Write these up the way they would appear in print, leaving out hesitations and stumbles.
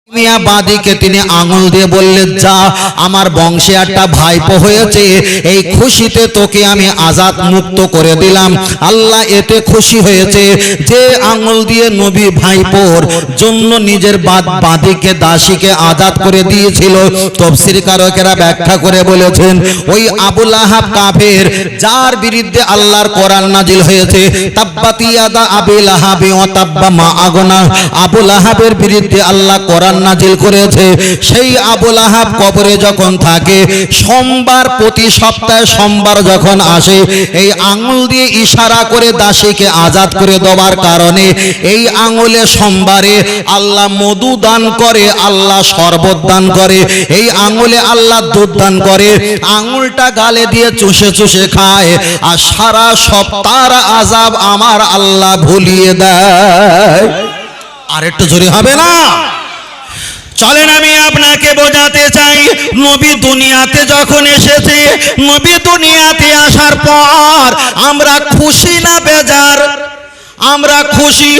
মিয়া বাদীকে তিনি আঙুল দিয়ে বললেন, যা, আমার বংশে একটা ভাইপো হয়েছে, এই খুশিতে তোকে আমি আজাদ মুক্ত করে দিলাম। আল্লাহ এতে খুশি হয়েছে যে আঙুল দিয়ে নবী ভাইপোর জন্য নিজের বাদীকে দাসীকে আজাদ করে দিয়েছিল। তাফসীর কারকেরা ব্যাখ্যা করে বলেছেন, ওই আবু লাহাব কাফের, যার বিরুদ্ধে আল্লাহর কোরআন নাজিল হয়েছে, তাব্বাত ইয়াদা আবি লাহাবি ওয়া তাব্বা মা আগনা, আবু লাহাবের বিরুদ্ধে আল্লাহ কোরআন নাজিল করেছে। সেই আবু লাহাব কবরে যখন থাকে, সোমবার, প্রতি সপ্তাহে সোমবার যখন আসে, এই আঙ্গুল দিয়ে ইশারা করে দাসীকে আজাদ করে দেওয়ার কারণে এই আঙ্গুলে সোমবারে আল্লাহ মধু দান করে, আল্লাহ শরবত দান করে, এই আঙ্গুলে আল্লাহ দুধ দান করে। আঙ্গুলটা গালে দিয়ে চুষে চুষে খায়, আর সারা সপ্তাহের আযাব আমার আল্লাহ ভুলিয়ে দেয়। আর একটু জোরে হবে না? চলেন আমি আপনাকে বোঝাতে চাই, নবী দুনিয়াতে যখন এসেছে, নবী দুনিয়াতে আসার পর আমরা খুশি না বেজার? আমরা খুশি।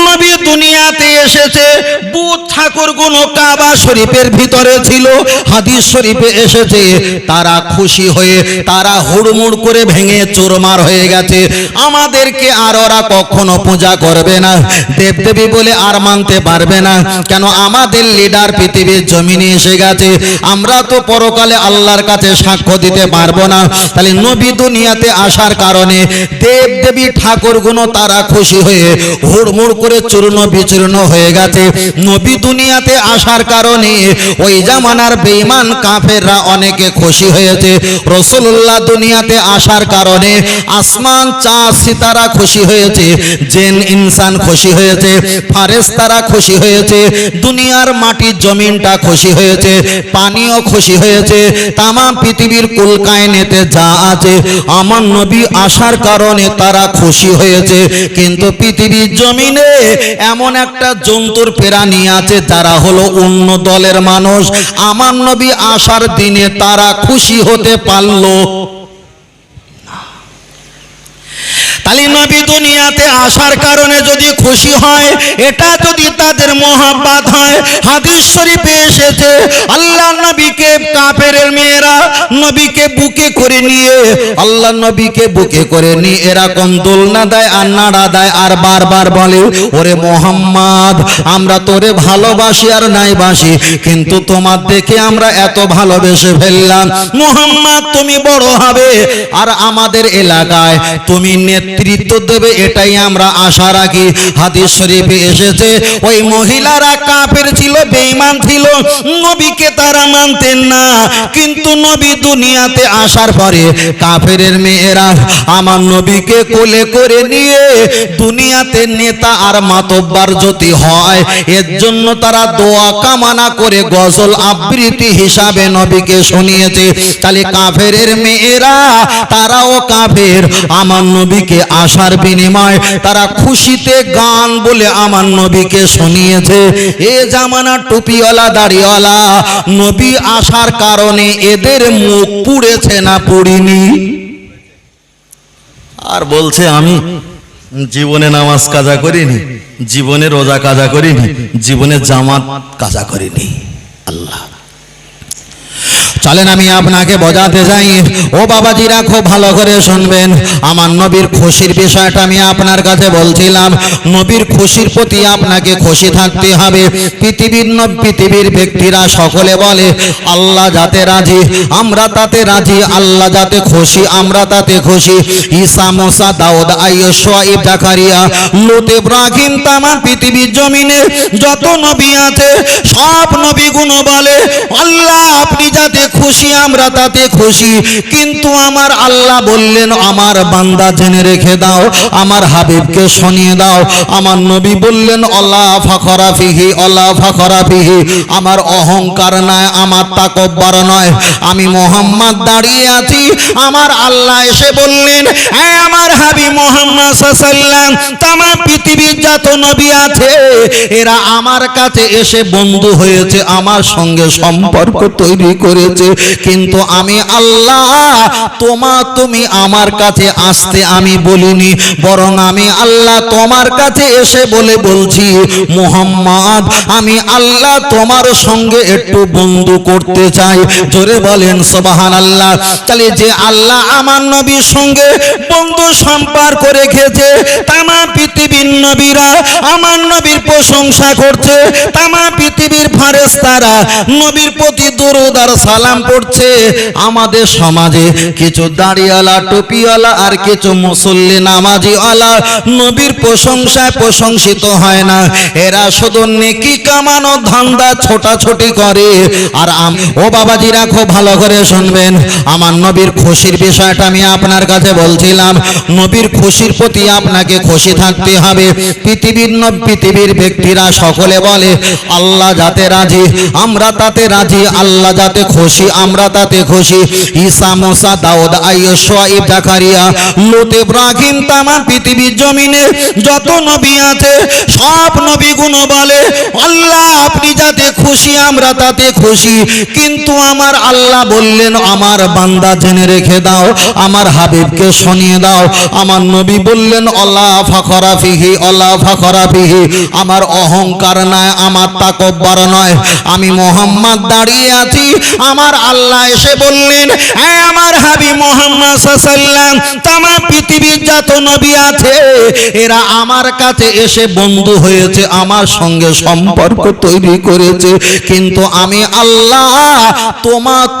নবী দুনিয়াতে এসেছে, বুধ ঠাকুর গুণ কাবা শরীফের ভিতরে ছিল, হাদিস শরীফে এসেছে, তারা খুশি হয়ে তারা হুড়মুড় করে ভেঙে চুরমার হয়ে গেছে। আমাদেরকে আর ওরা কখনো পূজা করবে না, দেবদেবী বলে আর মানতে পারবে না। কেন? আমাদের লিডার পৃথিবীর জমিনে এসে গেছে, আমরা তো পরকালে আল্লাহর কাছে সাক্ষ্য দিতে পারবো না। তাহলে নবী দুনিয়াতে আসার কারণে দেবদেবী ঠাকুরগুলো তারা খুশি হয়ে হুড়মুড় করে চূর্ণ বিচূর্ণ হয়ে গেছে। নবী দুনিয়াতে আসার কারণে ওই জামানার বেঈমান কাফেররা অনেকে খুশি হয়েছে। রাসূলুল্লাহ দুনিয়াতে আসার কারণে আসমান, চাঁদ, সিতারা খুশি হয়েছে, জিন ইনসান খুশি হয়েছে, ফেরেশতারা খুশি হয়েছে, দুনিয়ার মাটির জমিনটা খুশি হয়েছে, পানিও খুশি হয়েছে, তামাম পৃথিবীর কুল কায়নাতে যা আছে আমার নবী আসার কারণে তারা খুশি হয়েছে। কিন্তু পৃথিবীর জমিনে এমন একটা জন্তুর প্রাণী আছে যারা হলো অন্য দলের মানুষ, আমার নবী আসার দিনে তারা খুশি হতে পারলো। তাহলে নবী দুনিয়াতে আসার কারণে যদি খুশি হয়, এটা যদি তাদের মোহাব্বত হয়, হাদিস শরীফে এসেছে আল্লাহ নবীকে কাফেরের মেয়েরা নবীকে বুকে করে নিয়ে, আল্লাহ নবীকে বুকে করে নিয়ে এরকম দোলনা দেয় আর নাড়া দেয় আর বারবার বলে, ওরে মোহাম্মদ, আমরা তোরে ভালোবাসি আর নাই বাসি, কিন্তু তোমার দেখে আমরা এত ভালোবেসে ফেললাম। মোহাম্মদ, তুমি বড় হবে আর আমাদের এলাকায় তুমি নেতৃত্ব দেবে, এটাই আমরা আশা রাখি। হাদিস শরীফে এসেছে ওই মহিলারা কাফের ছিল, বেঈমান ছিল, নবীকে তারা মানতেন না। কিন্তু নবী দুনিয়াতে আসার পরে কাফেরের মেয়েরা আমার নবীকে কোলে করে নিয়ে দুনিয়াতে নেতা আর মাতব্বার যদি হয়, এর জন্য তারা দোয়া কামনা করে গজল আবৃত্তি হিসাবে নবীকে শুনিয়েছে। তাহলে কাফেরের মেয়েরা তারাও কাফের, আমার নবীকে আসার বিনিময় তারা খুশিতে গান বলে আমার নবীকে শুনিয়েছে। এ জামানা টুপিওয়ালা দাড়িওয়ালা নবী আসার কারণে এদের মুখ পুড়েছে না পুড়িনি? আর বলছে আমি জীবনে নামাজ কাজা করিনি, জীবনে রোজা কাজা করিনি, জীবনে জামাত কাজা করিনি। আল্লাহ, চলেন আমি আপনাকে বোঝাতে যাই। ও বাবাজিরা, খুব ভালো করে শুনবেন, আমার নবীর খুশির বিষয়টা আমি আপনার কাছে বলছিলাম। নবীর খুশির প্রতি আপনাকে খুশি থাকতে হবে। পৃথিবীর ব্যক্তিরা সকলে বলে আল্লাহ যাতে রাজি আমরা তাতে রাজি, আল্লাহ যাতে খুশি আমরা তাতে খুশি। ঈসা, মুসা, দাউদ, আইয়ুব, শুআয়ব, জাকারিয়া, লূত, ইব্রাহিম, তামাম পৃথিবীর জমিনে যত নবী আছে সব নবীগুলো বলে আল্লাহ আপনি যাতে খুশি আমরা তাতে খুশি। কিন্তু আমার আল্লাহ বললেন, আমার বান্দা জেনে রেখে দাও, আমার হাবিবকে শুনিয়ে দাও, আমার নবী বললেন আল্লাহ ফাখরা ফিহি, আল্লাহ ফাখরা ফিহি, আমার অহংকার নয়, আমার তাকব্বর নয়, আমি মোহাম্মদ দাঁড়িয়ে আছি। আমার আল্লাহ এসে বললেন, হ্যাঁ আমার হাবিব মোহাম্মদ সাল্লাল্লাহু আলাইহি ওয়াসাল্লাম, তামাম পৃথিবীর যত নবী আছে এরা আমার কাছে এসে বন্ধু হয়েছে, আমার সঙ্গে সম্পর্ক তৈরি করেছে। হয়েছে, কিন্তু আমি আল্লাহ তুমি আমার কাছে আসতে আমি বলিনি, বরং আমি আল্লাহ তোমার কাছে এসে বলছি মুহাম্মদ আমি আল্লাহ তোমার সঙ্গে একটু বন্ধু করতে চাই। জোরে বলেন সুবহানাল্লাহ। তাহলে যে আল্লাহ আমার নবীর সঙ্গে বন্ধু সম্পর্ক রেখেছে, তামাম পৃথিবীর নবীরা আমার নবীর প্রশংসা করছে, তামাম পৃথিবীর ফেরেশতারা নবীর প্রতি দরুদ আর সালাম পড়ছে। আমাদের সমাজে কিছু দাড়িওয়ালা টুপিওয়ালা আর কিছু মুসল্লি নামাজিওয়ালা নবীর প্রশংসায় প্রশংসিত হয় না, এরা শুধু নেকি কামানো ধান্দা ছোটাছুটি করে। আর ও বাবাজিরা খুব ভালো করে শুনবেন, আমার নবীর খুশির বিষয়টা আমি আপনার কাছে বলছিলাম। নবীর খুশির প্রতি আপনাকে খুশি থাকতে হবে। পৃথিবীর ব্যক্তিরা সকলে বলে আল্লাহ যাতে রাজি আমরা তাতে রাজি, আল্লাহ যাতে খুশি আমরা তাতে খুশি। ঈসা মুসা দাউদ আইয়ুব শুআইব জাকারিয়া লূত ইব্রাহিম তামাম পৃথিবীর জমিনে যত নবী আছে সব নবীগুলো বলে আল্লাহ আপনি যাতে খুশি আমরা তাতে খুশি। কিন্তু আমার আল্লাহ বললেন আমার বান্দা জেনে রেখে দাও, আমার হাবিবকে শুনিয়ে দাও, আমার নবী বললেন আল্লাহ ফাখরা ফিহি আল্লাহ ফাখরা ফিহি, আমার অহংকার নয়, আমার তাকব্বর নয়, আমি মুহাম্মদ দাঁড়িয়ে আছি। আমার আল্লাহ এসে বললেন হ্যাঁ আমার হাবিব মুহাম্মদ সাল্লাল্লাহু আলাইহি ওয়াসাল্লাম তামাম পৃথিবীর যত নবী আছে এরা আমার কাছে এসে বন্ধু হয়েছে, আমার সঙ্গে সম্পর্ক তৈরি করেছে, কিন্তু আমি আল্লাহ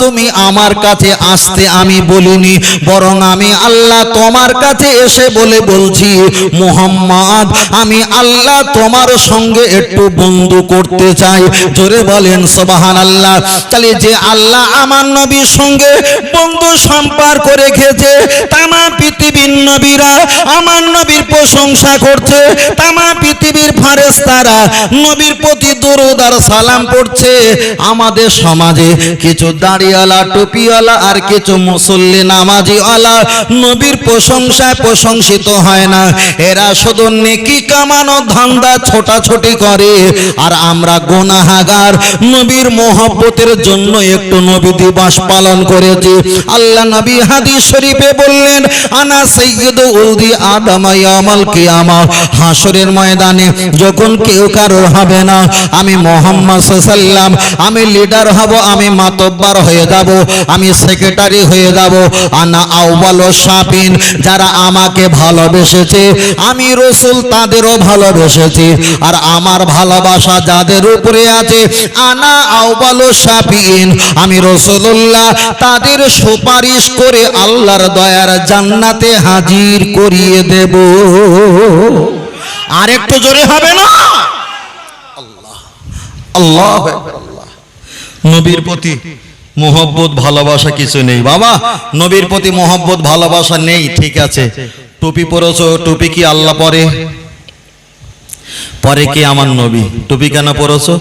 তুমি আমার কাছে আসতে আমি বলিনি, বরং আমি আল্লাহ তোমার কাছে এসে বলছি মুহাম্মদ আমি আল্লাহ তোমার সঙ্গে একটু বন্ধু করতে চাই। জোরে বলেন সুবহানাল্লাহ। তাহলে যে আল্লাহ আমার নবীর সঙ্গে বন্ধু সম্পর্ক রেখেছে, তামাম পৃথিবীর নবীরা আমার নবীর প্রশংসা করছে, তামাম পৃথিবীর ফেরেশতারা নবীর প্রতি দরুদ আর সালাম পড়ছে। আমাদের সমাজে কিছু দাড়িওয়ালা টুপিওয়ালা আর কিছু মুসল্লি নামাজিওয়ালা নবীর প্রশংসায় প্রশংসিত হয় না, এরা শুধু নেকি কামানো ধান্দা ছোটাছুটি করে। আর আমরা গুনাহগার নবীর মহব্বতের জন্য একটু নবী দিবস পালন করেছি। আল্লাহ নবী হাদিস শরীফে বললেন আনা সাইয়্যিদু উলদি আদম ইয়াউমাল কিয়ামা, হাসরের ময়দানে যখন কেউ কারো হবে না, আমি মুহাম্মদ সাল্লাল্লাহু আলাইহি ওয়াসাল্লাম আমি লিডার হব, আমি মাতব্বর হয়ে যাব, আমি সেক্রেটারি হয়ে যাব। আনা আউয়ালু শাফিন, যারা আমাকে ভালোবেসেছে আমি রাসূল তাদেরও ভালোবেসেছি, আর আমার ভালোবাসা যাদের উপরে আছে আনা আউয়ালু শাফিন, আমি রাসূলুল্লাহ তাদের সুপারিশ করে আল্লাহর দয়ার জান্নাতে হাজির করিয়ে দেব। আর একটু জোরে হবে না? আল্লাহ আল্লাহ আল্লাহ। নবীর প্রতি মোহব্বত ভালোবাসা কিছু নেই বাবা, নবীর প্রতি মোহব্বত ভালোবাসা নেই, ঠিক আছে। টুপি পরেছো, টুপি কি আল্লাহ পরে? পরে কি আমার নবী? টুপি কেন পরেছো?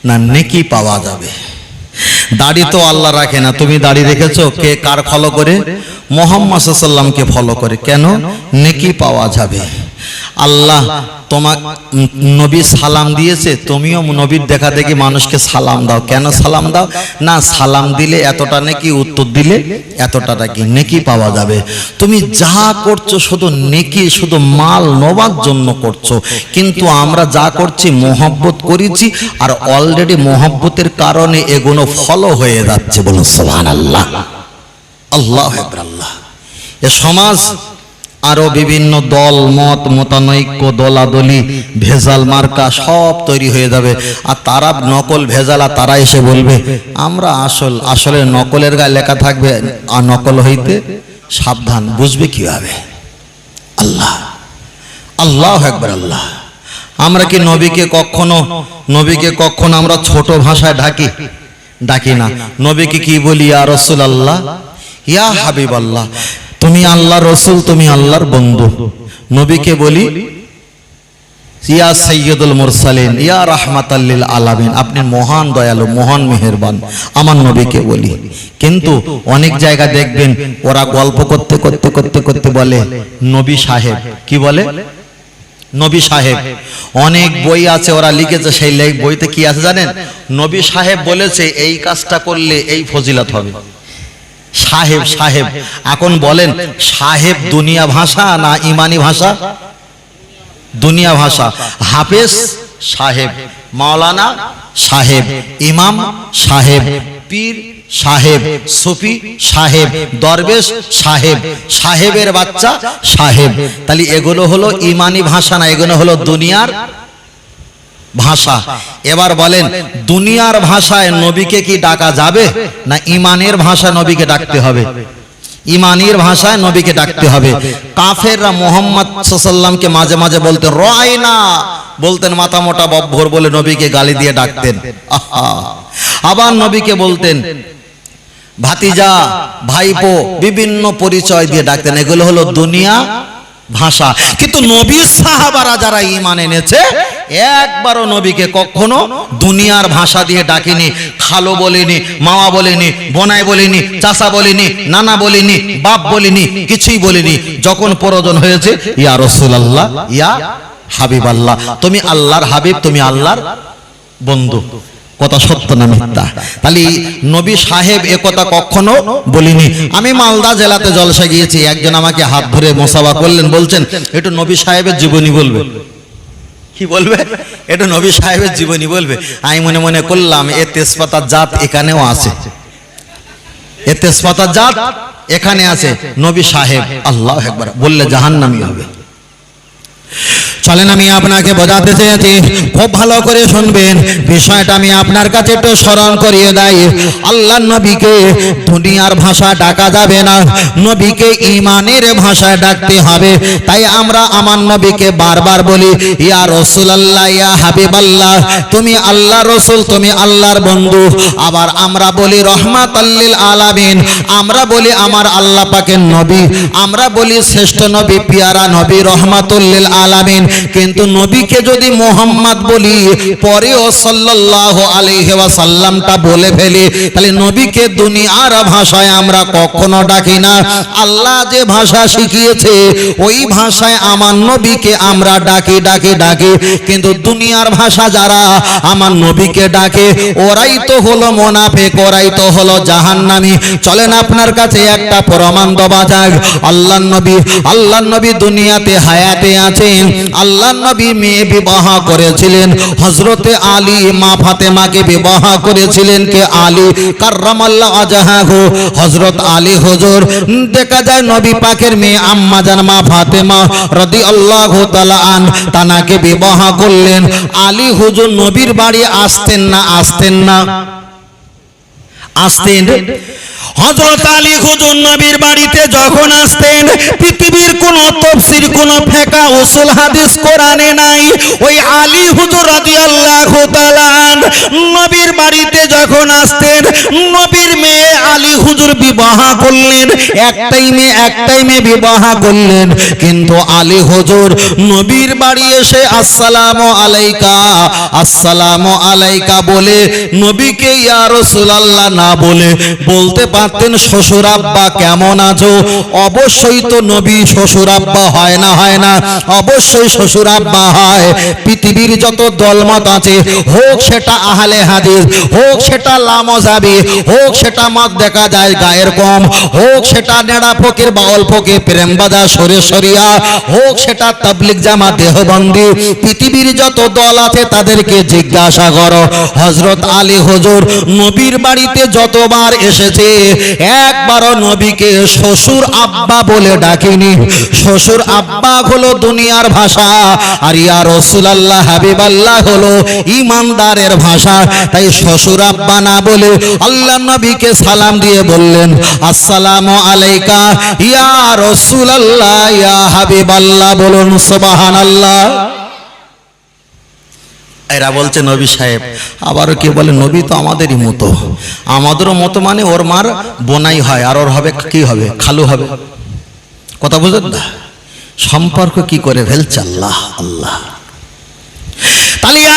না নেকি পাওয়া যাবে। দাড়ি তো আল্লাহ রাখে না, তুমি দাড়ি রেখেছো কে কার ফলো করে? মুহাম্মদ সাল্লাল্লাহু আলাইহি ওয়াসাল্লামকে ফলো করে। কেন? নেকি পাওয়া যাবে। আল্লাহ তোমার নবী সালাম দিয়েছে, তুমিও নবীর দেখা দেখি মানুষকে সালাম দাও। কেন সালাম দাও? না সালাম দিলে এতটা নেকি, উত্তর দিলে এতটা নাকি নেকি পাওয়া যাবে। তুমি যা করছো শুধু নেকি, শুধু মাল নেবার জন্য করছো, কিন্তু আমরা যা করছি মোহব্বত করেছি, আর অলরেডি মোহব্বতের কারণে এগুলো ফলো হয়ে যাচ্ছে। বলুন সুবহানাল্লাহ। আল্লাহু আকবার। আল্লাহ। এ সমাজ আরো বিভিন্ন দল মত মতানৈক্য দলাদলি ভেজাল মার্কা সব তৈরি হয়ে যাবে, আর তারা নকল ভেজাল, আর তারা এসে বলবে আমরা আসল। আসলে নকলের গায়ে লেখা থাকবে আর নকল হইতে সাবধান, বুঝবে কিভাবে? আল্লাহ আল্লাহু আকবার। আল্লাহ। আমরা কি নবীকে কখনো আমরা ছোট ভাষায় ডাকি না। নবীকে কি বলি? ইয়া রাসূলুল্লাহ, ইয়া হাবিবাল্লাহ, তুমি আল্লাহর রাসূল, তুমি আল্লাহর বন্ধু। নবীকে বলি ইয়া সাইয়্যিদুল মুরসালিন, ইয়া রাহমাতাল লিল আলামিন, আপনি মহান দয়ালু, মহান মেহেরবান, আমার নবীকে বলি। কিন্তু অনেক জায়গা দেখবেন ওরা গল্প করতে বলে নবী সাহেব। কি বলে? নবী সাহেব অনেক বই আছে, ওরা লিখেছে, সেই বইতে কি আছে জানেন? নবী সাহেব বলেছে এই কাজটা করলে এই ফজিলত হবে। সাহেব সাহেব, এখন বলেন সাহেব দুনিয়া ভাষা না ইমানি ভাষা? দুনিয়া ভাষা। হাফেজ সাহেব, মাওলানা সাহেব, ইমাম সাহেব, পীর সাহেব, সুফি সাহেব, দরবেশ সাহেব, সাহেবের বাচ্চা সাহেব। তাহলে এগুলো হলো ইমানি ভাষা না, এগুলো হলো দুনিয়ার ভাষা। এবার বলেন দুনিয়ার ভাষায় নবীকে কি ডাকা যাবে না ইমানের ভাষায় নবীকে ডাকতে হবে? ইমানের ভাষায় নবীকে ডাকতে হবে। কাফেররা মুহাম্মদ সাল্লাল্লাহু আলাইহি ওয়াসাল্লামকে মাঝে মাঝে বলতেন রায়না, বলতেন মাথা মোটা বব্বর বলে নবীকে গালি দিয়ে ডাকতেন। আবার নবীকে বলতেন ভাতিজা, ভাইপো, বিভিন্ন পরিচয় দিয়ে ডাকতেন। এগুলো হলো দুনিয়া ভাষা। কিন্তু নবীর সাহাবারা যারা ঈমান এনেছে একবারও নবীকে কখনো দুনিয়ার ভাষা দিয়ে ডাকেনি। খালো বলেনি, মামা বলেনি, বোনাই বলেনি, চাচা বলেনি, নানা বলেনি, বাপ বলেনি, কিছুই বলেনি। যখন প্রয়োজন হয়েছে ইয়া রাসূলুল্লাহ, ইয়া হাবিবাল্লাহ, তুমি আল্লাহর হাবিব, তুমি আল্লাহর বন্ধু। কথা সত্য না মিথ্যা? তাহলে নবী সাহেব এ কথা কখনো বলিনি। আমি মালদা জেলাতে জলসা গিয়েছি, একজন আমাকে হাত ধরে মোসাফা করলেন, বলছেন একটু নবী সাহেবের জীবনী বলবে। কি বলবে? একটু নবী সাহেবের জীবনী বলবে। আমি মনে মনে করলাম এ তেজপাতার জাত এখানেও আছে, এ তেজপাতার জাত এখানে আছে, নবী সাহেব। আল্লাহু আকবার বললে জাহান্নামী হবে। চলেন আমি আপনাকে বোঝাতে চেয়েছি, খুব ভালো করে শুনবেন বিষয়টা। আমি আপনার কাছে একটু স্মরণ করিয়ে দেই। আল্লাহর নবীকে দুনিয়ার ভাষা ডাকা যাবে না, নবীকে ঈমানের ভাষায় ডাকতে হবে। তাই আমরা আমার নবীকে বারবার বলি ইয়া রাসূলুল্লাহ, ইয়া হাবিবাল্লাহ, তুমি আল্লাহর রাসূল, তুমি আল্লাহর বন্ধু। আবার আমরা বলি রহমাতাল লিল আলামিন, আমরা বলি আমার আল্লাহ পাকের নবী, আমরা বলি শ্রেষ্ঠ নবী, পিয়ারা নবী, রহমাতুল লিল আলামিন। কিন্তু নবীকে যদি মুহাম্মদ বলি, পরেও সাল্লাল্লাহু আলাইহি ওয়াসাল্লামটা বলে ফেলি, তাহলে নবীকে দুনিয়ার ভাষায় আমরা কখনো ডাকি না। আল্লাহ যে ভাষা শিখিয়েছে ওই ভাষায় আমার নবীকে আমরা ডাকি ডাকি ডাকি। কিন্তু দুনিয়ার ভাষা যারা আমার নবীকে ডাকে ওরাই তো হলো মুনাফিক, ওরাই তো হলো জাহান্নামী। চলেন আপনার কাছে একটা প্রমাণ দেওয়া যাক। আল্লাহর নবী দুনিয়াতে হায়াতে আছেন। আল্লাহর নবী মেয়ে বিবাহ করেছিলেন, হযরতে আলী মা ফাতেমাকে বিবাহ করেছিলেন। কে? আলী কাররামাল্লাহু ওয়াজহাহু, হযরত আলী হুজুর। দেখা যায় নবী পাকের মেয়ে আম্মা জান মা ফাতেমা রাদিয়াল্লাহু তাআলা আন তানাকে বিবাহ করলেন। আলী হুজুর নবীর বাড়ি আসতেন না? আসতেন না? আসতেন। হযরত আলী হুজুর নবীর বাড়িতে যখন আসতেন, পৃথিবীর কোন তাফসীর, কোন ফিকহ, উসুল হাদিস কোরআনে নাই। ওই আলী হুজুর রাদিয়াল্লাহু তাআলা আন নবীর বাড়িতে যখন আসতেন, নবীর মেয়ে আলী হুজুর বিবাহ করলেন। একটাই মেয়ে বিবাহ করলেন। কিন্তু আলী হুজুর নবীর বাড়ি এসে আসসালামু আলাইকা, আসসালামু আলাইকা বলে নবীকে ইয়া রাসূলুল্লাহ না বলে বলতে পারতেন শ্বশুর আব্বা কেমন আছো? অবশ্যই তো নবী শ্বশুর আব্বা হয় না? হয় না? অবশ্যই শ্বশুর আব্বা হয়। পৃথিবীর যত দলমত আছে, হোক সেটা আহলে হাদিস, হোক সেটা লামাজাবি, হোক সেটা মত দেখা যায় গায়ের কম, হোক সেটা নেড়া ফকির, বাউল ফকির, প্রেমবাদা, সরিয়া, হোক সেটা তাবলিগ জামাত, দেহবন্দি, পৃথিবীর যত দল আছে তাদেরকে জিজ্ঞাসা করো, হযরত আলী হুজুর নবীর বাড়িতে যতবার এসেছে একবারও নবীকে শ্বশুর আব্বা বলে ডাকেনি। শ্বশুর আব্বা হলো দুনিয়ার ভাষা, আর ইয়া রাসূলুল্লাহ হাবিবাল্লাহ হলো ঈমানদারের ভাষা। তাই শ্বশুর আব্বা না বলে আল্লাহর নবীকে সালাম দিয়ে বললেন আসসালামু আলাইকা ইয়া রাসূলুল্লাহ, ইয়া হাবিবাল্লাহ। বলুন সুবহানাল্লাহ। এরা বলছে নবী সাহেব। আবারও কে বলে নবী তো আমাদেরই মতো। আমাদেরও মতো মানে ওর মার বোনাই হয়, আর ওর হবে কি হবে? খালু হবে। কথা বুঝলেন না? সম্পর্ক কি করে ফেলছে আল্লাহ আল্লাহ।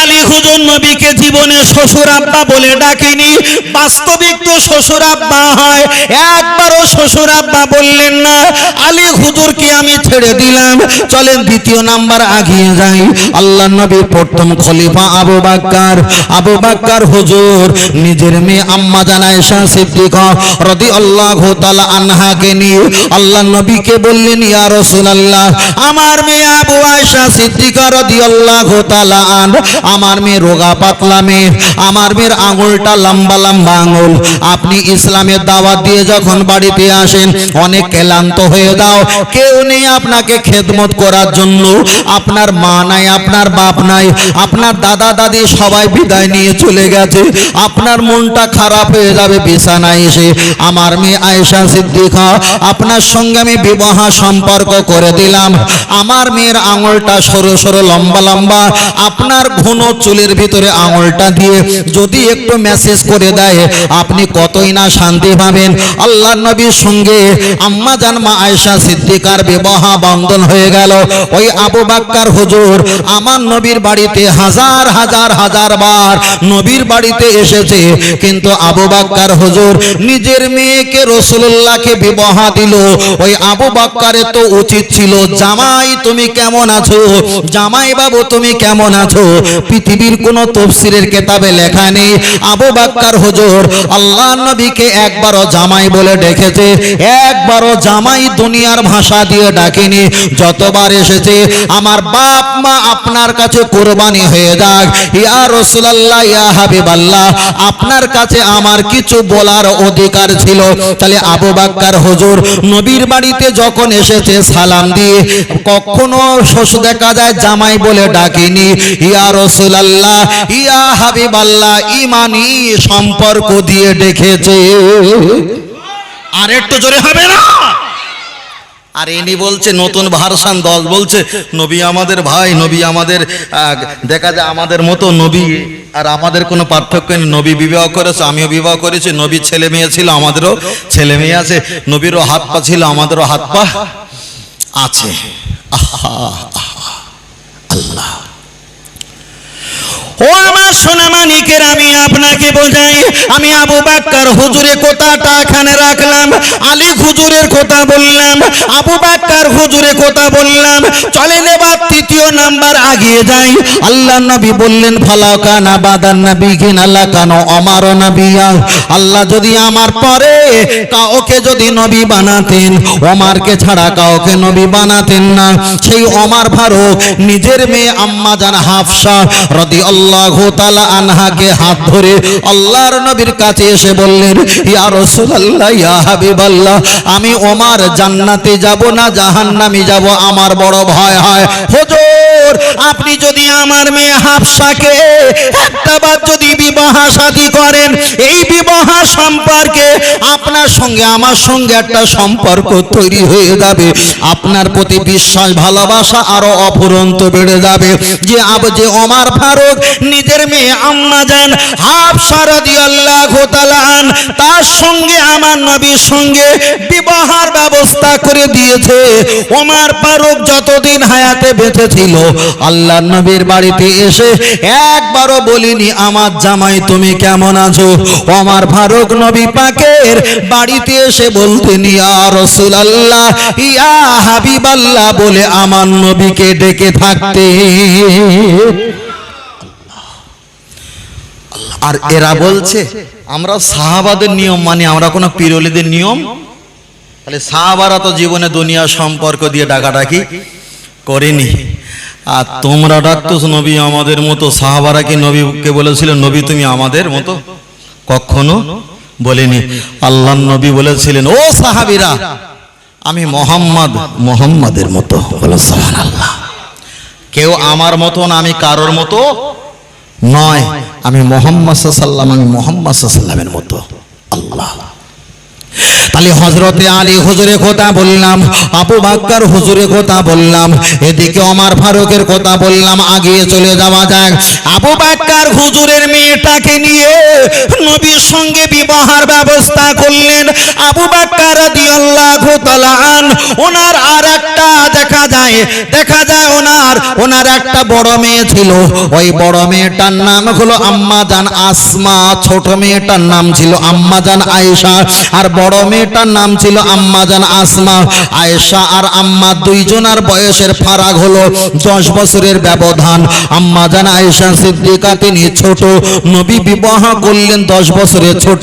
আলী হুজুর নবীকে জীবনে শ্বশুর আব্বা বলে ডাকেনি, বাস্তবিক তো শ্বশুর আব্বা হয়, একবারও শ্বশুর আব্বা বললেন না। আলী হুজুরকে আমি ছেড়ে দিলাম। চলেন দ্বিতীয় নাম্বার আগিয়ে যাই। আল্লাহ নবী প্রথম খলিফা আবু বকর হুজুর নিজের মেয়ে আম্মা জান আয়েশা সিদ্দিকা রাদিয়াল্লাহু তাআলা আনহাকে নিয়ে আল্লাহ নবীকে বললেন, ইয়া রাসূলুল্লাহ, আমার মেয়ে আবু আয়েশা সিদ্দিকা রাদিয়াল্লাহু তাআলা আমার মেয়ে রোগা পাতলা মেয়ে, আমার মেয়ের আঙুলটা লম্বা লম্বা আঙুল। আপনি ইসলামের দাওয়াত দিয়ে যখন বাড়িতে আসেন অনেক ক্লান্ত হয়ে দাও, কেউ নেই আপনাকে খেদমত করার জন্য। আপনার মা নাই, আপনার বাপ নাই, আপনার দাদা দাদি সবাই বিদায় নিয়ে চলে গেছে। আপনার মনটা খারাপ হয়ে যাবে বিছানায় এসে। আমার মেয়ে আয়েশা সিদ্দিকা, আপনার সঙ্গে আমি বিবাহ সম্পর্ক করে দিলাম। আমার মেয়ের আঙুলটা সরু সরু লম্বা লম্বা, আপনার ঘন চুলের ভিতরে আঙুলটা দিয়ে যদি একটু মেসেজ করে দেয় আপনি কতই না শান্তি পাবেন। আল্লাহর নবীর সঙ্গে আম্মা জান মা আয়েশা সিদ্দিকার বিবাহ বন্ধন হয়ে গেল। ওই আবু বকর হুজুর আমার নবীর বাড়িতে হাজার হাজার হাজার বার নবীর বাড়িতে এসেছে, কিন্তু আবু বকর হুজুর নিজের মেয়েকে রাসূলুল্লাহকে বিবাহ দিল। ওই আবু বকরের তো উচিত ছিল, জামাই তুমি কেমন আছো, জামাই বাবু তুমি কেমন আছো। পৃথিবীর কোন তাফসীরের কিতাবে লেখা নেই আবু বকর হুজুর আল্লাহর নবীকে একবারও জামাই বলে ডেকেছে, একবারও জামাই দুনিয়ার ভাষা দিয়ে ডাকেনি। যতবার এসেছে, আমার বাপ মা আপনার কাছে কুরবানি হয়ে যাক, ইয়া রাসূলুল্লাহ ইয়া হাবিবাল্লাহ, আপনার কাছে আমার কিছু বলার অধিকার ছিল। তাহলে আবু বকর হুজুর নবীর বাড়িতে যখন এসেছে সালাম দিয়ে কখনো শ্বশুর দেখা যায় জামাই বলে ডাকেনি, ইয়া রাসূলুল্লাহ ইয়া হাবিবাল্লাহ ঈমানি সম্পর্ক দিয়ে ডেকেছে। আর একটু জোরে হবে না? আর ইনি বলছে নতুন ভার্সন 10 বলছে নবী আমাদের ভাই, নবী আমাদের, দেখা যায় আমাদের মতো নবী আর আমাদের কোনো পার্থক্য নেই। নবী বিবাহ করেছে, আমিও বিবাহ করেছি, নবীর ছেলে মেয়ে ছিল, আমাদেরও ছেলে মেয়ে আছে, নবীরও হাত পা ছিল, আমাদেরও হাত পা আছে। আল্লাহ, ও আমার সোনা মানিকের, আমি আপনাকে বোঝাই, আমি আবু বকর হুজুরের কথাটা এখানে রাখলাম, আলী হুজুরের কথা বললাম, আবু বকর হুজুরের কথা বললাম। চলেন এবার তৃতীয় নাম্বার আগিয়ে যাই। আল্লাহ নবী বললেন, ফালাকানা বাদান নাবিয়িন লাকানা ওমর নবিয়্যা, আল্লাহ যদি আমার পরে কাউকে যদি নবী বানাতেন, ওমরকে ছাড়া কাউকে নবী বানাতেন না। সেই ওমর ফারুক নিজের মেয়ে আম্মা জান হাফসা রাদিয়াল্লাহু তাআলা আনহাকে হাত ধরে আল্লাহর নবীর কাছে এসে বললেন, ইয়া রাসূলুল্লাহ ইয়া হাবিবাল্লাহ, আমি ওমর জান্নাতে যাব না জাহান্নামে যাব, আমার বড় ভয় হয়। হুজুর, আপনি যদি আমার মেয়ে হাফসাকে একটাবার যদি বিবাহ শাদী করেন, এই বিবাহ সম্পর্কে আপনার সঙ্গে আমার সঙ্গে একটা সম্পর্ক তৈরি হয়ে যাবে, আপনার প্রতি বিশ্বাস ভালোবাসা আরো অফুরন্ত বেড়ে যাবে। যে ওমর ফারুক নিজের মেয়ে আম্মা জান হাফসা রাদিয়াল্লাহু তাআলা আন তার সঙ্গে আমার নবীর সঙ্গে বিবাহের ব্যবস্থা করে দিয়েছে। ওমর ফারুক যতদিন হায়াতে বেঁচে ছিল আল্লাহর নবীর বাড়িতে এসে একবারও বলিনি আমার জামাই তুমি কেমন আছো। ওমর ফারুক নবী পাকের বাড়িতে এসে বলতেন, ইয়া রাসূলুল্লাহ ইয়া হাবিবাল্লাহ বলে আমার নবীকে ডেকে থাকতে। আর এরা বলছে আমরা সাহাবাদের নিয়ম মানি, আমরা কোনো পীর ওলিদের নিয়ম। তাহলে সাহাবারা তো জীবনে দুনিয়া সম্পর্ক দিয়ে ডাকাডাকি করেনি, আর তোমরা ডাকতো নবী আমাদের মতো। সাহাবারা কি নবীকে বলেছিল নবী তুমি আমাদের মতো? কখনো বলেনি। আল্লাহর নবী বলেছিলেন, ও সাহাবীরা আমি মুহাম্মাদের মতো। বলো সুবহানাল্লাহ। কেউ আমার মতো না, আমি কারোর মতো নয়, আমি মুহাম্মদ সাল্লাল্লাহু আলাইহি ওয়াসাল্লাম, আমি মুহাম্মদ সাল্লাল্লাহু আলাইহি ওয়াসাল্লামের মতো। আল্লাহ। তাহলে হযরতে আলী হুজুরের কথা বললাম, আবু বকর হুজুরের কথা বললাম, এদিকে ওমর ফারুকের কথা বললাম, আগিয়ে চলে যাওয়া যাক। আবু বকর হুজুরের মেয়েটাকে নিয়ে নবীর সঙ্গে বিবাহের ব্যবস্থা করলেন। আবু বকর রাদিয়াল্লাহু তাআলা আন ওনার আর একটা দেখা যায় ওনার একটা বড় মেয়ে ছিল। ওই বড় মেয়েটার নাম হলো আম্মা জান আসমা, ছোট মেয়েটার নাম ছিল আম্মা জান আয়েশা, আর বড় মেয়েটার নাম ছিল আম্মা জান আসমা। আয়েশা আর আম্মা দুইজনের বয়সের ফারাক হলো 10 বছরের ব্যবধান। আম্মা জান আয়েশা সিদ্দিকা তিনি ছোট, নবী বিবাহ করলেন 10 বছরের ছোট,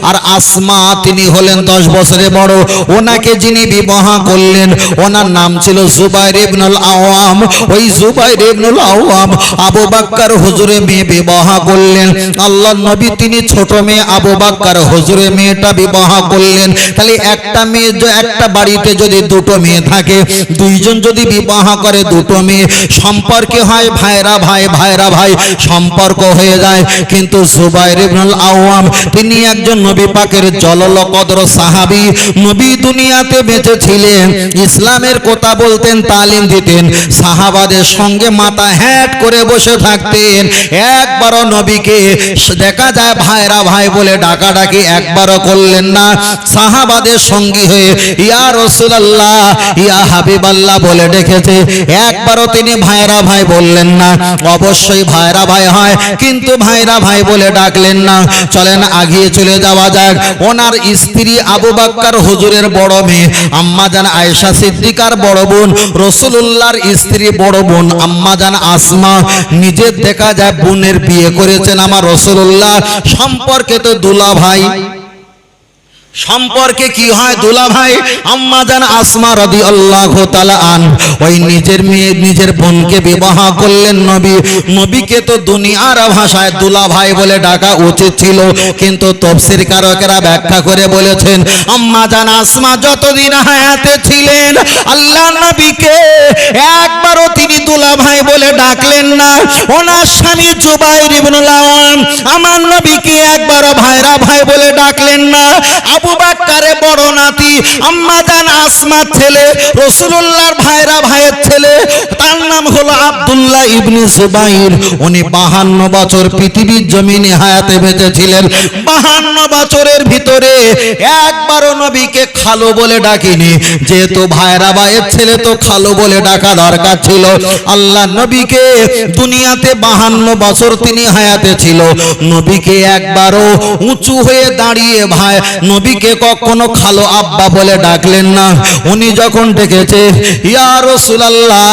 আর আসমা তিনি হলেন 10 বছরের বড়। ওনাকে যিনি বিবাহ করলেন ওনার নাম ছিল জুবাইর ইবনুল আওয়াম। ওই জুবাইর ইবনুল আওয়াম আবু বকর হুজুরের মেয়ে বিবাহ করলেন। আল্লাহর নবী তিনি ছোট মেয়ে আবু বকর হুজুরের মেয়েটা বিবাহ করলেন। তাহলে একটা মেয়ে, একটা বাড়িতে যদি দুটো মেয়ে থাকে, দুইজন যদি বিবাহ করে দুটো মেয়ে, সম্পর্কে হয় ভাইরা ভাই, ভাইরা ভাই সম্পর্ক হয়ে যায়। কিন্তু জুবাইর ইবনুল আওয়াম তিনি একজন নবী পাকের জলল কদর সাহাবী। নবী দুনিয়াতে বেঁচে ছিলেন, ইসলামের কথা বলতেন, তালিম দিতেন, সাহাবাদের সঙ্গে মাথা হ্যাট করে বসে থাকতেন। একবারও নবীকে দেখা যায় ভাইরা ভাই বলে ডাকাডাকি একবারও করলেন না। সাহাবাদের সঙ্গী হয়ে ইয়া রাসূলুল্লাহ, ইয়া হাবিবাল্লাহ বলে ডেকেছে, একবারও তিনি ভাইরা ভাই বললেন না। অবশ্যই ভাইরা ভাই হয়, কিন্তু ভাইরা ভাই বলে ডাকলেন না। চলেন আগিয়ে চলে যাওয়া যাক। ওনার স্ত্রী আবু বকর হুজুরের বড় মেয়ে আম্মা জান আয়েশা সিদ্দিকার বড় বোন, রাসূলুল্লাহর স্ত্রী বড় বোন আম্মা জান আসমা নিজের দেখা যায় বোনের বিয়ে করেছেন আমার রাসূলুল্লাহ। সম্পর্কে তো দুলা ভাই, সম্পর্কে কি হয় দুলা ভাই। আম্মা জান আসমা রাদিয়াল্লাহু তাআলা আন ওই নিজের মেয়ে নিজের বোনকে বিবাহ করলেন নবী। নবীকে তো দুনিয়ার ভাষায় দুলা ভাই বলে ডাকা উচিত ছিল, কিন্তু তাফসীর কারকেরা ব্যাখ্যা করে বলেছেন আম্মা জান আসমা যতদিন হায়াতে ছিলেন আল্লাহর নবীকে একবারও তিনি দুলা ভাই বলে ডাকলেন না। ওনার স্বামী জুবাইর ইবনুল আওয়াম আমার নবীকে একবারও ভাইরা ভাই বলে ডাকলেন না। আবু বকরের বড় নাতি আম্মা জান আসমার ছেলে, রাসূলুল্লাহর ভাইরা ভাইয়ের ছেলে, তার নাম হলো আব্দুল্লাহ ইবনে জুবাইর। উনি 52 বছর পৃথিবীর জমিনে হায়াতে বেঁচে ছিলেন। 52 বছরের ভিতরে একবারও নবীকে খালু বলে ডাকিনি, যেহেতু ভাইরা ভাইয়ের ছেলে তো খালু বলে ডাকা দরকার ছিল। আল্লাহ নবীকে দুনিয়াতে 52 বছর তিনি হায়াতে ছিল, নবীকে একবারও উঁচু হয়ে দাঁড়িয়ে ভাই নবীকে কখনো খালো আব্বা বলে ডাকলেন না। উনি যখন ডেকেছে ইয়া রাসূলুল্লাহ,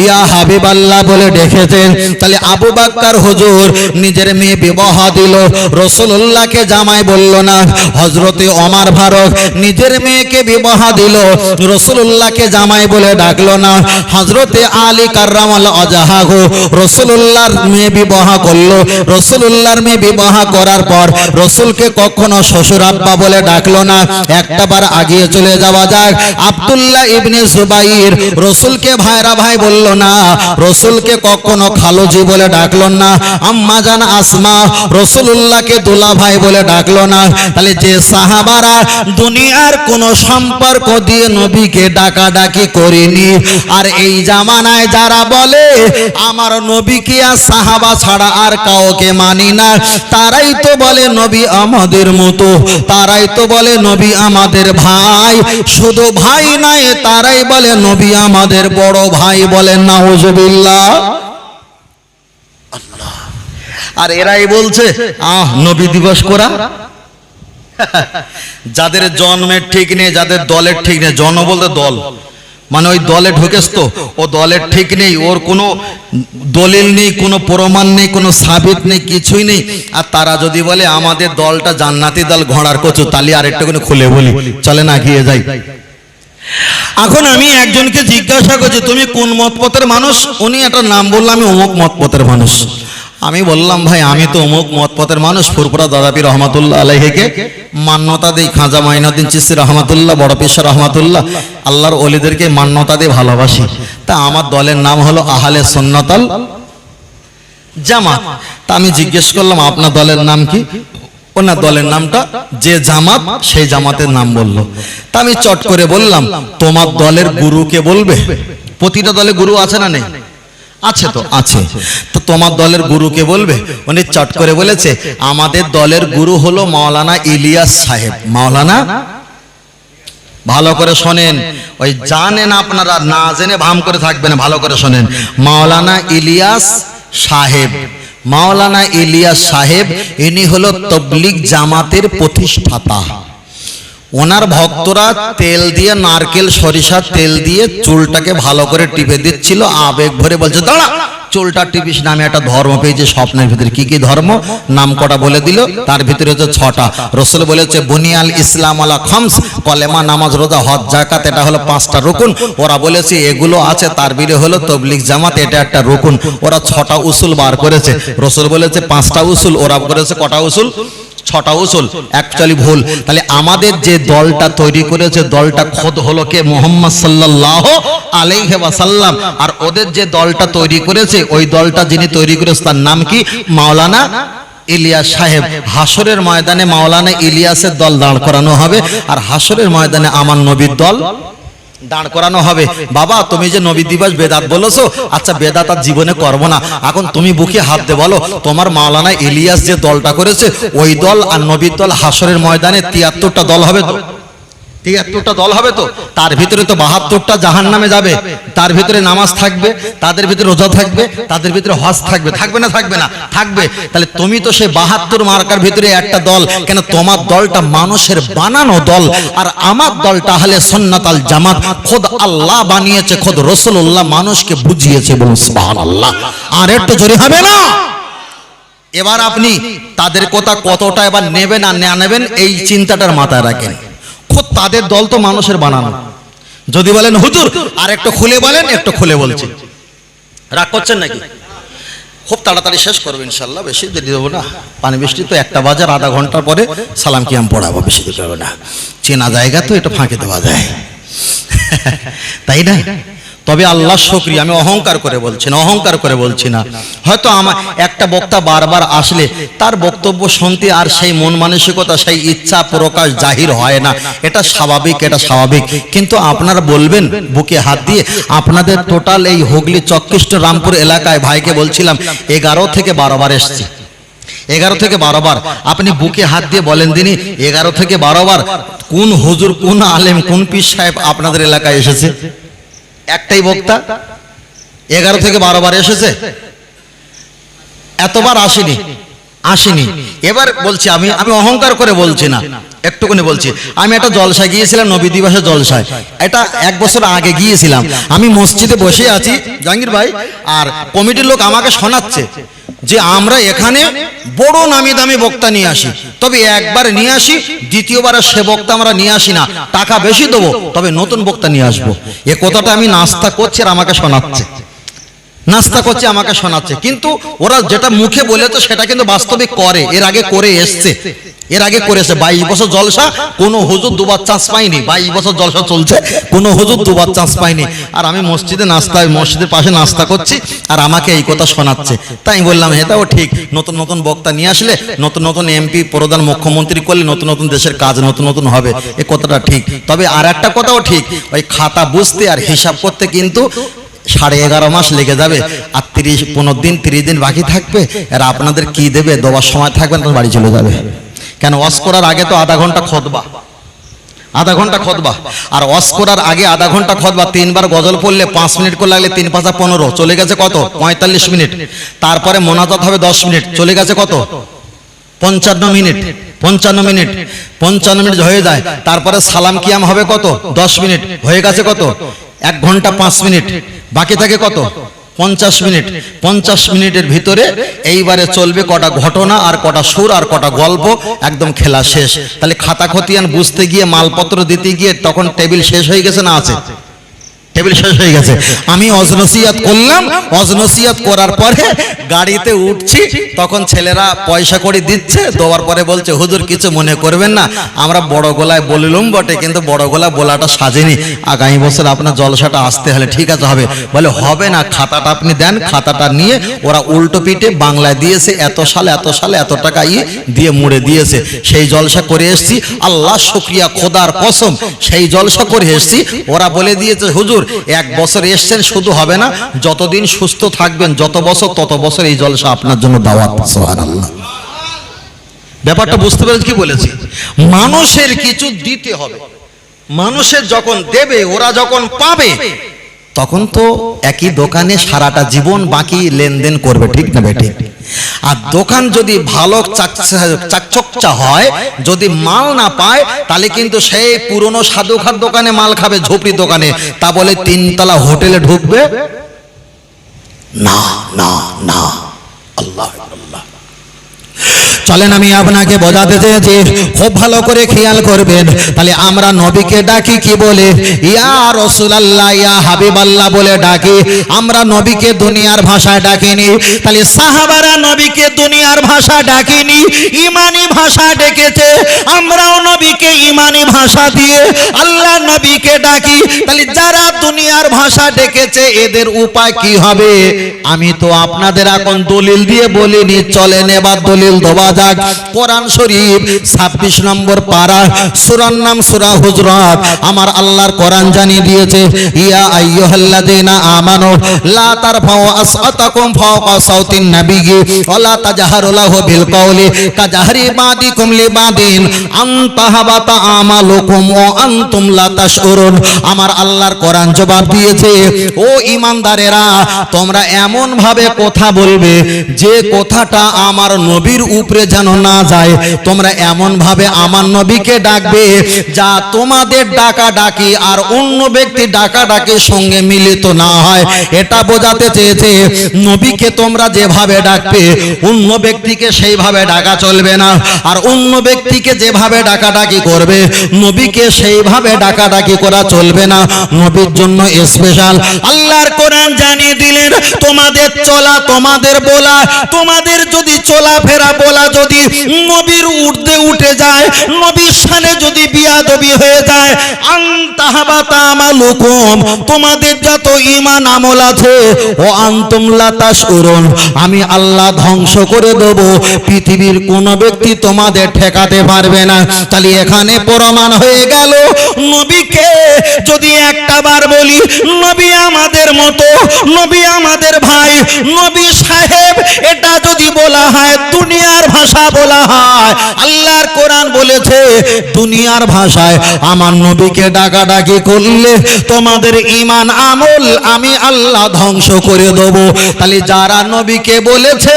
ইয়া হাবিবাল্লাহ বলে ডেকেছেন। তাহলে আবু বকর হুজুর নিজের মেয়ে বিবাহ দিল, রাসূলুল্লাহকে জামাই বলল না। হযরতে ওমর ফারুক নিজের মেয়েকে বিবাহ দিল, রাসূলুল্লাহকে জামাই বলে ডাকলো না। হযরতে আলী কাররামাল্লাহু ওয়াজহাহু রাসূলুল্লাহর মেয়ে বিবাহ করলো। রাসূলুল্লাহর মেয়ে বিবাহ করার পর রাসূলকে কখনো শ্বশুর আব্বা বলে ডাকলো না। একটাবার আগিয়ে চলে যাওয়া যাক। আব্দুল্লাহ ইবনে জুবাইর রাসূলকে ভাইরা ভাই বলল না, রাসূলকে কখনো খালুজি বলে ডাকলো না। আম্মা জান আসমা রাসূলুল্লাহকে দুলা ভাই বলে ডাকলো না। তাহলে যে সাহাবারা দুনিয়ার কোনো সম্পর্ক দিয়ে নবীকে ডাকাডাকি করেনি, আর এই জামানায় যারা বলে আমার নবীকে আর সাহাবা ছাড়া আর কাউকে মানি না, তারাই তো বলে নবী আমাদের মতো, তারাই তো বলে নবী আমাদের ভাই। শুধু ভাই নয়, তারাই বলে নবী আমাদের বড় ভাই। বলেন নাউজুবিল্লাহ। আর এরাই বলছে নবী দিবস করা। যাদের জন্মের ঠিক নেই, যাদের দলের ঠিক নেই, জন বলতে দল মানে ওই দলে ঢুকেছ তো, ও দলের ঠিক নেই, ওর কোনো দলিল নেই, কোনো প্রমাণ নেই, কোনো সাবিত নেই, কিছুই নেই। আর তারা যদি বলে আমাদের দলটা জান্নাতি দল, ঘোড়ার কচু, তালি আরেকটুখানি খুলে বলি, চলে না গিয়ে যাই। এখন আমি একজনকে জিজ্ঞাসা করছি তুমি কোন মতপথের মানুষ, উনি একটা নাম বললো, আমি অমুক মতপথের মানুষ। আমি বললাম ভাই আমি তো অমুক মতপথের মানুষ, ফুরফুরা দাদাপি রহমাতুল্লাহ আলাইহিকে মান্যতা দিই, খাজা মাইনুদ্দিন চিশতি রহমাতুল্লাহ, বড় পীর রহমাতুল্লাহ, আল্লাহর ওলিদেরকে মান্যতা দিয়ে ভালোবাসি। তা আমার দলের নাম হলো আহলে সুন্নাতুল জামাত। তা আমি জিজ্ঞেস করলাম আপনার দলের নাম কি? ওনার দলের নামটা যে জামাত সেই জামাতের নাম বললো। তা আমি চট করে বললাম, তোমার দলের গুরুকে বলবে। প্রতিটা দলে গুরু আছে না নেই? আছে তো আছে। তো তোমার দলের গুরুকে বলবে। উনি চট করে বলেছে, আমাদের দলের গুরু হলো মাওলানা ইলিয়াস সাহেব। মাওলানা, ভালো করে শোনেন, ওই জানেন আপনারা, না জেনে ভাম করে থাকবেন, ভালো করে শোনেন। মাওলানা ইলিয়াস সাহেব, মাওলানা ইলিয়াস সাহেব ইনি হলো তবলিগ জামাতের প্রতিষ্ঠাতা। ওনার ভক্তরা তেল দিয়ে, নারকেল সরিষার তেল দিয়ে চুলটাকে ভালো করে টিপে দিচ্ছিল, আবেগ ভরে বলছে, দাঁড়া, চুলটা টিপিস নামে একটা ধর্ম পেয়েছে স্বপ্নের ভিতরে। কি কি ধর্ম? নাম কটা বলে দিল, তার ভিতরে হচ্ছে 6টা। রসুল বলেছে বুনিয়াল ইসলাম আলা খামস, কলেমা, নামাজ, রোজা, হজ, যাকাত, এটা হলো 5টা রুকুন। ওরা বলেছে এগুলো আছে, তার বিরে হলো তবলিগ জামাত, এটা একটা রুকুন। ওরা 6টা উসুল বার করেছে। রসুল বলেছে 5টা উসুল, ওরা করেছে কটা উসুল? 6টা উসুল। অ্যাকচুয়ালি ভুল। তাহলে আমাদের যে দলটা তৈরি করেছে, দলটা খোদ হলো কে? মুহাম্মদ সাল্লাল্লাহু আলাইহি ওয়াসাল্লাম। আর ওদের যে দলটা তৈরি করেছে, ওই দলটা যিনি তৈরি করেছে তার নাম কি? মাওলানা ইলিয়াস সাহেব। হাসরের ময়দানে মাওলানা ইলিয়াসের দল দাঁড় করানো হবে, আর হাসরের ময়দানে আমার নবীর দল দাঁড় করানো হবে। বাবা, তুমি যে নবী দিবস বেদাত বলেছো, আচ্ছা বেদাত আর জীবনে করবো না, এখন তুমি বুকে হাত দে বলো, তোমার মাওলানা ইলিয়াস যে দলটা করেছে, ওই দল আর নবীর দল হাসরের ময়দানে 73টা দল হবে তো? 73টা দল হবে তো? তার ভিতরে তো 72টা জাহান্নামে যাবে। তার ভিতরে নামাজ থাকবে, তাদের ভিতরে রোজা থাকবে, তাদের ভিতরে হজ থাকবে। থাকবে না? থাকবে না? থাকবে। তাহলে তুমি তো সেই 72 মার্কার ভিতরে একটা দল। কেন? তোমার দলটা মানুষের বানানো দল, আর আমার দলটা আহলে সুন্নাত আল জামাত, খোদ আল্লাহ বানিয়েছে, খোদ রাসূলুল্লাহ মানুষকে বুঝিয়েছে। বলুন সুবহানাল্লাহ। আর একটু জোরে হবে না? এবার আপনি তাদের কথা কতটা এবার নেবেন আর না নেবেন, এই চিন্তাটার মাথায় রাখেন। খোদ তাদের দল তো মানুষের বানানো। যদি বলেন হুজুর আর একটু খুলে বলেন, একটু খুলে বলছি, রাগ করছেন নাকি? খুব তাড়াতাড়ি শেষ করবো ইনশাল্লাহ, বেশি দেরি দেবো না। পানি বৃষ্টি তো 1টা বাজার, আধা ঘন্টার পরে সালাম কিয়াম পড়াবো, বেশি দেরি হবে না। চেনা জায়গা তো, এটা ফাঁকে দেওয়া যায়, তাই না? তবে আল্লাহ শুকরিয়া, আমি অহংকার করে বলছি না, অহংকার করে বলছি না। হয়তো আমার একটা বক্তা বারবার আসলে তার বক্তব্য শুনতে আর সেই মন মানসিকতা, সেই ইচ্ছা প্রকাশ জাহির হয় না, এটা স্বাভাবিক, এটা স্বাভাবিক। কিন্তু আপনারা বলবেন বুকে হাত দিয়ে, আপনাদের টোটাল এই হুগলি চক্কিষ্ট রামপুর এলাকায় ভাইকে বলছিলাম 11 থেকে 12 বার এসছি। 11 থেকে 12 বার। আপনি বুকে হাত দিয়ে বলেন দিনই 11 থেকে 12 বার কোন হুজুর, কোন আলেম, কোন পীর সাহেব আপনাদের এলাকায় এসেছে? একটাই বক্তা 11 থেকে 12 বার এসেছে? এতবার আসেনি, আসেনি। এবার বলছি, আমি অহংকার করে বলছি না, একটুখানি বলছি। আমি একটা জলসায় গিয়েছিলাম, নবী দিবসের জলসায়। এটা 1 বছর আগে গিয়েছিলাম। আমি মসজিদে বসে আছি জাহাঙ্গীর ভাই, আর কমিটির লোক আমাকে শোনাচ্ছে যে আমরা এখানে বড় নামি দামি বক্তা নিয়ে আসি, তবে একবার নিয়ে আসি, দ্বিতীয়বার সে বক্তা আমরা নিয়ে আসি না, টাকা বেশি দেবো, তবে নতুন বক্তা নিয়ে আসবো। এ কথাটা আমি নাস্তা করছি আর আমাকে শোনাচ্ছে, নাস্তা করছে আমাকে শোনাচ্ছে। কিন্তু ওরা যেটা মুখে বলেছে সেটা কিন্তু বাস্তবিক করে, এর আগে করে এসছে, এর আগে করেছে। 22 বছর জলসা, কোনো হুজুর 2বার চান্স পাইনি। 22 বছর জলসা চলছে, কোনো হুজুর 2বার চান্স পাইনি। আর আমি মসজিদে মসজিদের পাশে নাস্তা করছি, আর আমাকে এই কথা শোনাচ্ছে। তাই বললাম এটাও ঠিক, নতুন নতুন বক্তা নিয়ে আসলে, নতুন নতুন এমপি, প্রধান, মুখ্যমন্ত্রী করলে নতুন নতুন দেশের কাজ নতুন নতুন হবে, এই কথাটা ঠিক। তবে আর একটা কথাও ঠিক, ওই খাতা বুঝতে আর হিসাব করতে কিন্তু 11.5 মাস লেগে যাবে। আর 15 দিন 30 দিন বাকি থাকবে, আর আপনাদের কি দেবে, দেওয়ার সময় থাকবেন, তখন বাড়ি চলে যাবে। কেন? ওয়াজ করার আগে তো আধা ঘন্টা খোদবা, আধা ঘন্টা খোদবা, আর ওয়াজ করার আগে আধা ঘন্টা খোদবা, 3 বার গজল পড়লে 5 মিনিট করে লাগলে 3 5 15, চলে গেছে কত? 45 মিনিট। তারপরে মোনাজাত হবে 10 মিনিট, চলে গেছে কত? 55 মিনিট। 55 মিনিট, 55 মিনিট হয়ে যায়। তারপরে সালাম কিয়াম হবে কত? 10 মিনিট, হয়ে গেছে কত? 1 ঘন্টা 5 মিনিট। বাকি থাকে কত? 50 মিনিট। 50 মিনিটের ভিতরে এইবারে চলবে কটা ঘটনা, আর কটা সুর, আর কটা গল্প, একদম খেলা শেষ। তাহলে খাতা খতিয়ান বুঝতে গিয়ে, মালপত্র দিতে গিয়ে তখন টেবিল শেষ হয়ে গেছে না আছে? টেবিল শেষ হয়ে গেছে, আমি অজনসিয়াত করলাম, অজনসিয়াত করার পরে গাড়িতে উঠছি, তখন ছেলেরা পয়সা করে দিচ্ছে, দেওয়ার পরে বলছে হুজুর কিছু মনে করবেন না, আমরা বড় গলায় বলিলাম বটে, কিন্তু বড় গলায় বলাটা সাজেনি, আগামী বছর আপনার জলসাটা আসতে হলে ঠিক আছে হবে। বলে হবে না, খাতাটা আপনি দেন। খাতাটা নিয়ে ওরা উল্টো পিঠে বাংলায় দিয়েছে, এত সালে এত সালে এত টাকা দিয়ে মুড়ে দিয়েছে। সেই জলসা করে এসছি, আল্লাহ শুকরিয়া, খোদার কসম সেই জলসা করে এসছি। ওরা বলে দিয়েছে হুজুর 1 বছর এসছেন, শুধু হবে না, যতদিন সুস্থ থাকবেন যত বছর তত বছর এই জলসা আপনার জন্য দাওয়াত। সুবহানাল্লাহ। ব্যাপারটা বুঝতে পেরেছি কি বলেছি? মানুষের কিছু দিতে হবে, মানুষের যখন দেবে, ওরা যখন পাবে, তখন তো একই দোকানে সারাটা জীবন বাকি লেনদেন করবে, ঠিক না বেটি? আর দোকান যদি ভালো চাকচকচা হয়, যদি মাল না পায়, তাহলে কিন্তু সেই পুরনো সাধুখার দোকানে মাল খাবে, ঝুপড়ি দোকানে, তা বলে 3 তলা হোটেলে ঢুকবে না, না, না। আল্লাহ আল্লাহ। চলেন আমি আপনাকে বোঝাতে চেয়েছি, খুব ভালো করে খেয়াল করবেন। তাহলে আমরা নবীকে ডাকি কি বলে? ইয়া রাসূলুল্লাহ, ইয়া হাবিবাল্লাহ বলে ডাকি। আমরা নবীকে দুনিয়ার ভাষায় ডাকিনি। তাহলে সাহাবারা নবীকে দুনিয়ার ভাষা ডাকিনি, ইমানি ভাষা ডেকেছে। আমরাও নবীকে ইমানি ভাষা দিয়ে আল্লাহ নবীকে ডাকি। তাহলে যারা দুনিয়ার ভাষা ডেকেছে, এদের উপায় কি হবে? আমি তো আপনাদের এখন দলিল দিয়ে বলিনি, চলেন এবার দলিল দেওয়া যাক। কোরআন শরীফ 26 নম্বর পারা, সূরার নাম সূরা হুজরাত। আমার আল্লাহর কোরআন জানিয়ে দিয়েছে, ইয়া আইয়ুহাল্লাযীনা আমানু লা তারফাউ আসওয়াতাকুম ফাওকা সাওতিন নাবিয়্যি ওয়া লা তাজহারু লাহু বিল কওলি কাজহারি বাদিকুম লিবাদিন আন তাহাবাতা আমালুকুম ওয়া আনতুম লা তাশউরুন। আমার আল্লাহর কোরআন জবাব দিয়েছে, ও ঈমানদারেরা, তোমরা এমন ভাবে কথা বলবে যে কথাটা আমার নবীর উপরে যেন না যায়। তোমরা এমন ভাবে আমার নবীকে ডাকবে যা তোমাদের ডাকা ডাকি আর অন্য ব্যক্তি ডাকা ডাকির সঙ্গে মিলিত না হয়। এটা বোঝাতে চেয়েছে, নবীকে তোমরা যেভাবে ডাকবে অন্য ব্যক্তিকে সেইভাবে ডাকা চলবে না, আর অন্য ব্যক্তিকে যেভাবে ডাকাডাকি করবে নবীকে সেইভাবে ডাকাডাকি করা চলবে না। নবীর জন্য স্পেশাল আল্লাহর কোরআন জানিয়ে দিলেন, তোমাদের চলা, তোমাদের বলা, তোমাদের যদি চলাফেরা বলা যদি নবীর ঊর্ধ্বে উঠে যায়, নবীর শানে যদি বিয়াদবি হয়ে যায়, আনতাহাবাতা আমালুকুম, তোমাদের যত ঈমান আমল আছে, ও আনতুম লা তাশউরুন, আমি আল্লাহ ধ্বংস করে দেব। পৃথিবীর কোন ব্যক্তি তোমাদের ঠেকাতে পারবে না। তাহলে এখানে প্রমাণ হয়ে গেল, নবীকে যদি একটা বার বলি নবী আমাদের মতো, নবী আমাদের ভাই, নবী সাহেব, এটা যদি বলা হয়, দুনিয়ার ভাষা বলা হয়, আল্লাহর কোরআন বলেছে দুনিয়ার ভাষায় আমার নবীকে ডাকাডাকি করলে তোমাদের ঈমান আমল আমি আল্লাহ ধ্বংস করে দেব। তাহলে যারা নবীকে বলেছে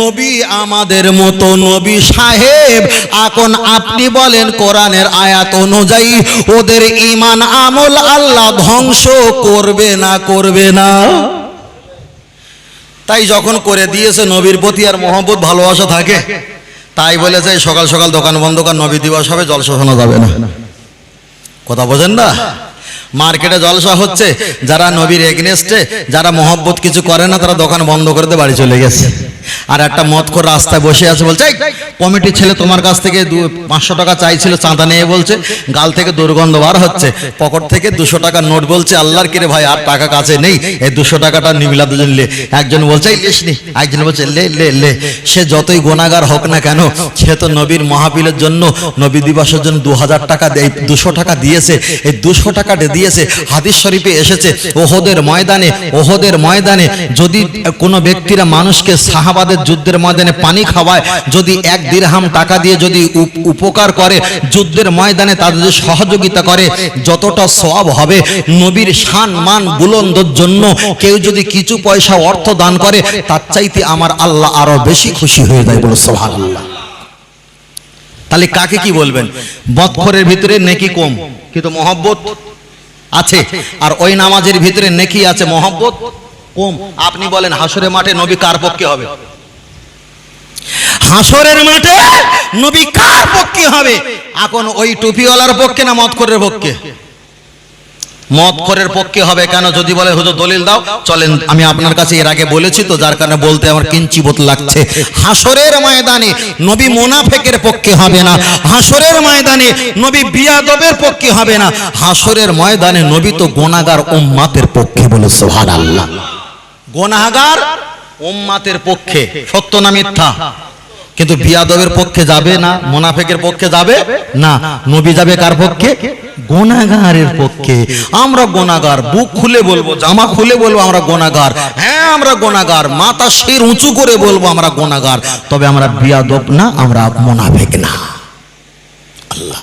নবী আমাদের মতো, নবী সাহেব, এখন আপনি বলেন কোরআনের আয়াত অনুযায়ী ওদের ঈমান আমল আল্লাহ ধ্বংস করবে না, করবে না? তাই যখন করে দিয়েছে নবীর প্রতি আর মহব্বত ভালোবাসা থাকে, তাই বলেছে সকাল সকাল দোকান বন্ধ কর, নবী দিবস হবে, জলসা শোনা যাবে না। কথা বোঝেন না? মার্কেটে জলসা হচ্ছে, যারা নবীর এগনেস্টে, যারা মহব্বত কিছু করে না, তারা দোকান বন্ধ করে দিয়ে বাড়ি চলে গেছে। আর একটা মদখোর রাস্তায় বসে আছে, বলছে কমিটির ছেলে তোমার কাছ থেকে 500 টাকা চাইছিল, চাঁদা নিয়ে বলছে, গাল থেকে দুর্গন্ধ বার হচ্ছে, পকেট থেকে 200 টাকার নোট, বলছে আল্লাহর কিরে ভাই আর টাকা কাছে নেই, এই 200 টাকাটা নিমিলা দুজন লে। একজন বলছে লিসনি, একজন বলছে লে লে লে। সে যতই গুনাহগার হোক না কেন, সে তো নবীর মাহফিলের জন্য, নবী দিবসের জন্য 2000 টাকা, 200 টাকা দিয়েছে। এই 200 টাকাটা দিয়েছে, হাদিস শরীফে এসেছে, ওহদের ময়দানে, ওহদের ময়দানে যদি কোনো ব্যক্তিরা মানুষকে সাহাবাদের যুদ্ধের ময়দানে পানি খাওয়ায়, যদি 1 দিরহাম টাকা দিয়ে যদি উপকার করে, যুদ্ধের ময়দানে তাদের যদি সহযোগিতা করে, যতটা সওয়াব হবে, নবীর শান মান বুলন্দের জন্য কেউ যদি কিছু পয়সা অর্থ দান করে, তার চাইতে আমার আল্লাহ আরো বেশি খুশি হয়ে যায়। বলো সুবহানাল্লাহ। তাহলে কাকে কি বলবেন? বদখরের ভিতরে নেকি কম কিন্তু মহব্বত আছে, আর ওই নামাজের ভিতরে নেকি আছে, মহব্বত কম। আপনি বলেন হাসরের মাঠে নবী কার পক্ষে হবে? হাসরের মাঠে নবী কার পক্ষে হবে? এখন ওই টুপিওয়ালার পক্ষে না মদখরের পক্ষে? মদখোরের পক্ষে হবে কেন? যদি বলে হুজুর দলিল দাও, চলেন আমি আপনার কাছে এর আগে বলেছি তো, যার কারণে বলতে আমার কিঞ্চিবোধ লাগছে। হাসরের ময়দানে নবী মুনাফিকের পক্ষে হবে না, হাসরের ময়দানে নবী বিয়াদবের পক্ষে হবে না, হাসরের ময়দানে নবী তো গুনাহগার উম্মতের পক্ষে। বলে সুবহানাল্লাহ। গুনাহগার উম্মতের পক্ষে, সত্য না মিথ্যা? কিন্তু বিয়াদবের পক্ষে যাবে না, মুনাফিকের পক্ষে যাবে না, নবী যাবে কার পক্ষে? গুনাহগারের পক্ষে। আমরা গুনাহগার, বুক খুলে বলবো, জামা খুলে বলবো আমরা গুনাহগার। হ্যাঁ আমরা গুনাহগার, মাথা শির উঁচু করে বলবো আমরা গুনাহগার, তবে আমরা বিয়াদব না, আমরা মুনাফিক না। আল্লাহ